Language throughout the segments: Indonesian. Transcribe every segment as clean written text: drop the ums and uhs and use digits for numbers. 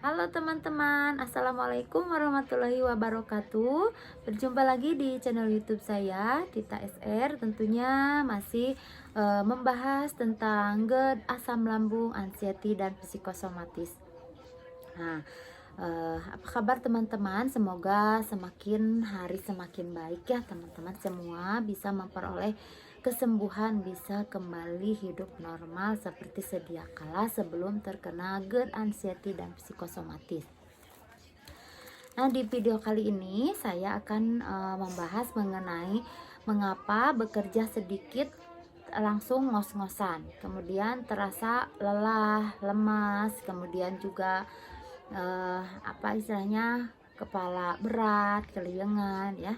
Halo teman-teman, Assalamualaikum warahmatullahi wabarakatuh. Berjumpa lagi di channel YouTube saya, Tita SR. Tentunya masih membahas tentang GERD, asam lambung, anxiety, dan psikosomatis. Nah, apa kabar teman-teman? Semoga semakin hari semakin baik ya teman-teman, semua bisa memperoleh kesembuhan, bisa kembali hidup normal seperti sedia kala sebelum terkena GERD, anxiety, dan psikosomatis. Nah, di video kali ini saya akan membahas mengenai mengapa bekerja sedikit langsung ngos-ngosan, kemudian terasa lelah, lemas, kemudian juga apa istilahnya, kepala berat, keliengan ya.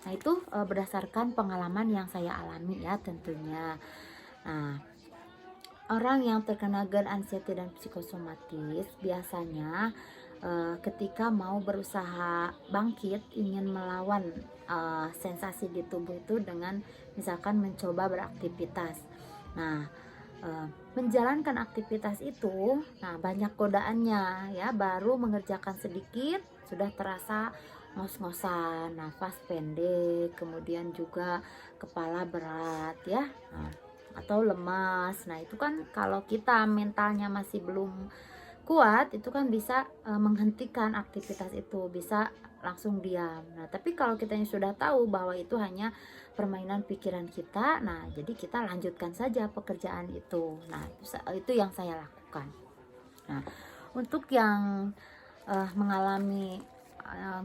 Nah, itu berdasarkan pengalaman yang saya alami ya tentunya. Nah, orang yang terkena GERD, anxiety, dan psikosomatis biasanya ketika mau berusaha bangkit, ingin melawan sensasi di tubuh itu dengan misalkan mencoba beraktivitas. Nah, menjalankan aktivitas itu, nah banyak godaannya ya, baru mengerjakan sedikit sudah terasa ngos-ngosan, nafas pendek, kemudian juga kepala berat ya. Nah, atau lemas. Nah, itu kan kalau kita mentalnya masih belum kuat, itu kan bisa menghentikan aktivitas itu, bisa langsung diam. Nah, tapi kalau kita yang sudah tahu bahwa itu hanya permainan pikiran kita, nah jadi kita lanjutkan saja pekerjaan itu. Nah, itu yang saya lakukan. Nah, untuk yang mengalami eh,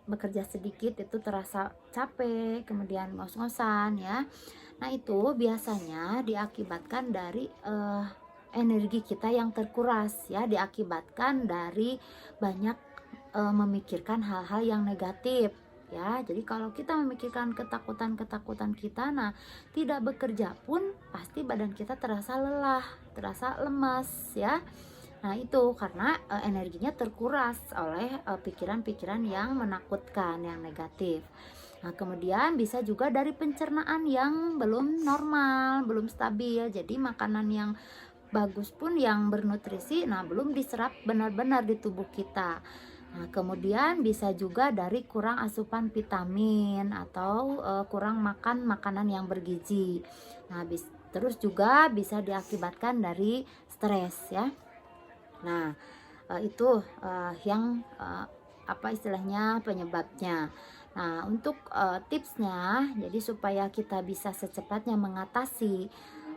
bekerja sedikit itu terasa capek, kemudian ngos-ngosan ya. Nah, itu biasanya diakibatkan dari energi kita yang terkuras ya, diakibatkan dari banyak memikirkan hal-hal yang negatif ya. Jadi kalau kita memikirkan ketakutan-ketakutan kita, nah tidak bekerja pun pasti badan kita terasa lelah, terasa lemas ya. Nah, itu karena energinya terkuras oleh pikiran-pikiran yang menakutkan, yang negatif. Nah, kemudian bisa juga dari pencernaan yang belum normal, belum stabil. Jadi makanan yang bagus pun, yang bernutrisi, nah belum diserap benar-benar di tubuh kita. Nah, kemudian bisa juga dari kurang asupan vitamin atau kurang makan makanan yang bergizi. Nah, terus juga bisa diakibatkan dari stres ya. Nah, itu yang apa istilahnya, penyebabnya. Nah, untuk tipsnya, jadi supaya kita bisa secepatnya mengatasi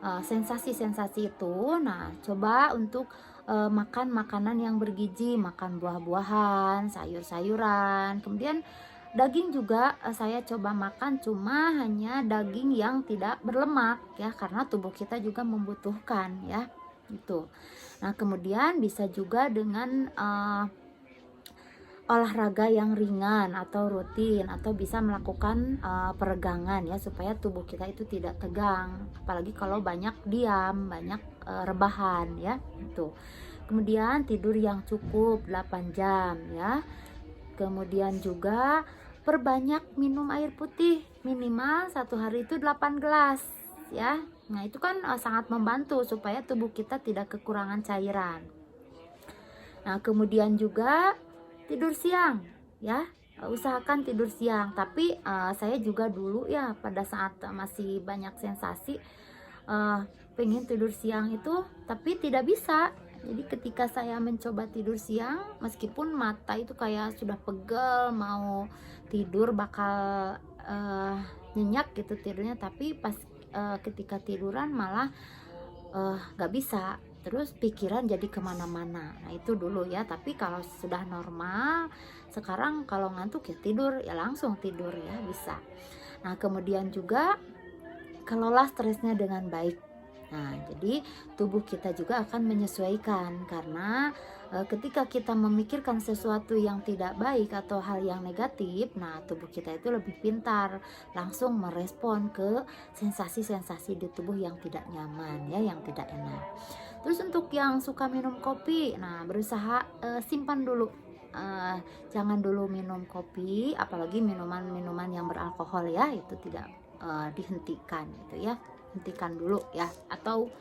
sensasi-sensasi itu, nah coba untuk makan makanan yang bergizi, makan buah-buahan, sayur-sayuran, kemudian daging juga saya coba makan, cuma hanya daging yang tidak berlemak ya, karena tubuh kita juga membutuhkan ya itu. Nah, kemudian bisa juga dengan olahraga yang ringan atau rutin, atau bisa melakukan peregangan ya, supaya tubuh kita itu tidak tegang, apalagi kalau banyak diam, banyak rebahan ya itu. Kemudian tidur yang cukup 8 jam ya. Kemudian juga perbanyak minum air putih, minimal satu hari itu 8 gelas ya. Nah, itu kan sangat membantu supaya tubuh kita tidak kekurangan cairan. Nah, kemudian juga tidur siang ya. Usahakan tidur siang, tapi saya juga dulu ya, pada saat masih banyak sensasi pengen tidur siang itu, tapi tidak bisa. Jadi ketika saya mencoba tidur siang, meskipun mata itu kayak sudah pegel, mau tidur bakal nyenyak gitu tidurnya, tapi pas ketika tiduran malah gak bisa, terus pikiran jadi kemana-mana. Nah, itu dulu ya. Tapi kalau sudah normal, sekarang kalau ngantuk ya tidur, ya langsung tidur ya, bisa. Nah, kemudian juga kelola stresnya dengan baik. Nah, jadi tubuh kita juga akan menyesuaikan, karena ketika kita memikirkan sesuatu yang tidak baik atau hal yang negatif, nah tubuh kita itu lebih pintar langsung merespon ke sensasi-sensasi di tubuh yang tidak nyaman ya, yang tidak enak. Terus untuk yang suka minum kopi, nah berusaha simpan dulu. Jangan dulu minum kopi, apalagi minuman-minuman yang beralkohol ya, itu tidak dihentikan gitu ya. Hentikan dulu ya, atau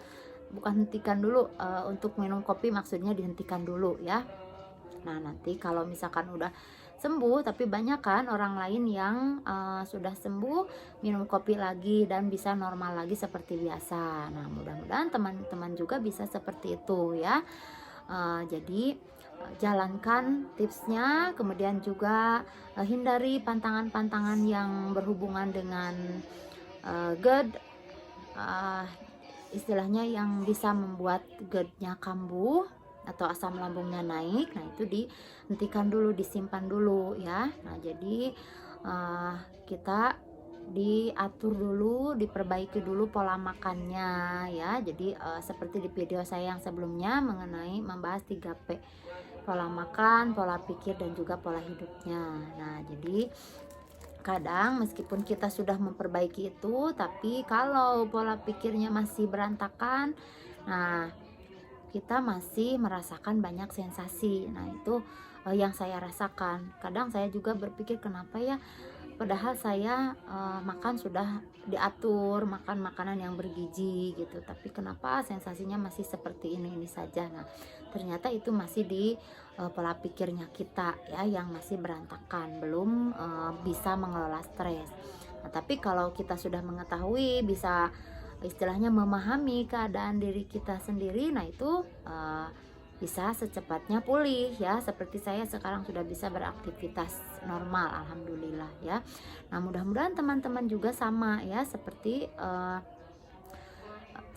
bukan hentikan dulu, untuk minum kopi maksudnya dihentikan dulu ya. Nah, nanti kalau misalkan udah sembuh, tapi banyak kan orang lain yang sudah sembuh minum kopi lagi dan bisa normal lagi seperti biasa. Nah, mudah-mudahan teman-teman juga bisa seperti itu ya. Jadi jalankan tipsnya, kemudian juga hindari pantangan-pantangan yang berhubungan dengan GERD, eh, istilahnya yang bisa membuat GERD-nya kambuh atau asam lambungnya naik. Nah, itu dihentikan dulu, disimpan dulu ya. Nah, jadi kita diatur dulu, diperbaiki dulu pola makannya ya. Jadi seperti di video saya yang sebelumnya mengenai membahas 3P: pola makan, pola pikir, dan juga pola hidupnya. Nah, jadi kadang meskipun kita sudah memperbaiki itu, tapi kalau pola pikirnya masih berantakan, nah kita masih merasakan banyak sensasi. Nah, itu yang saya rasakan. Kadang saya juga berpikir, kenapa ya, padahal saya makan sudah diatur, makan makanan yang bergizi gitu, tapi kenapa sensasinya masih seperti ini saja. Nah, ternyata itu masih di pola pikirnya kita ya, yang masih berantakan, belum bisa mengelola stres. Nah, tapi kalau kita sudah mengetahui, bisa istilahnya memahami keadaan diri kita sendiri, nah itu bisa secepatnya pulih ya. Seperti saya sekarang sudah bisa beraktivitas normal, alhamdulillah ya. Nah, mudah-mudahan teman-teman juga sama ya, seperti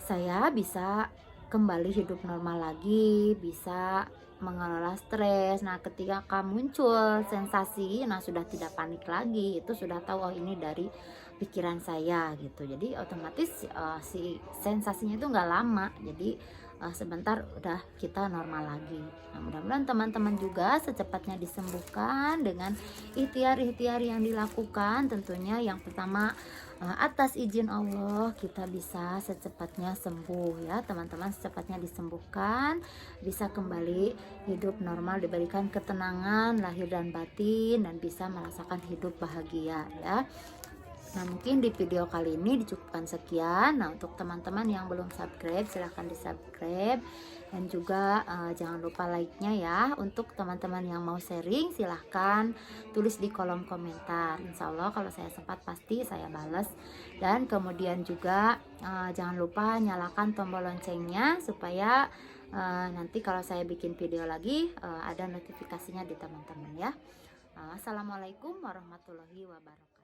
saya bisa kembali hidup normal lagi, bisa mengelola stres. Nah, ketika muncul sensasi, nah sudah tidak panik lagi, itu sudah tahu, oh ini dari pikiran saya gitu. Jadi otomatis si sensasinya itu nggak lama, jadi sebentar udah kita normal lagi. Nah, mudah-mudahan teman-teman juga secepatnya disembuhkan dengan ikhtiar-ikhtiar yang dilakukan. Tentunya yang pertama, atas izin Allah kita bisa secepatnya sembuh ya teman-teman, secepatnya disembuhkan, bisa kembali hidup normal, diberikan ketenangan lahir dan batin, dan bisa merasakan hidup bahagia ya. Nah, mungkin di video kali ini dicukupkan sekian. Nah, untuk teman-teman yang belum subscribe, silahkan di subscribe, dan juga jangan lupa like-nya ya. Untuk teman-teman yang mau sharing, silahkan tulis di kolom komentar. Insya Allah kalau saya sempat pasti saya balas. Dan kemudian juga jangan lupa nyalakan tombol loncengnya, supaya nanti kalau saya bikin video lagi ada notifikasinya di teman-teman ya. Assalamualaikum warahmatullahi wabarakatuh.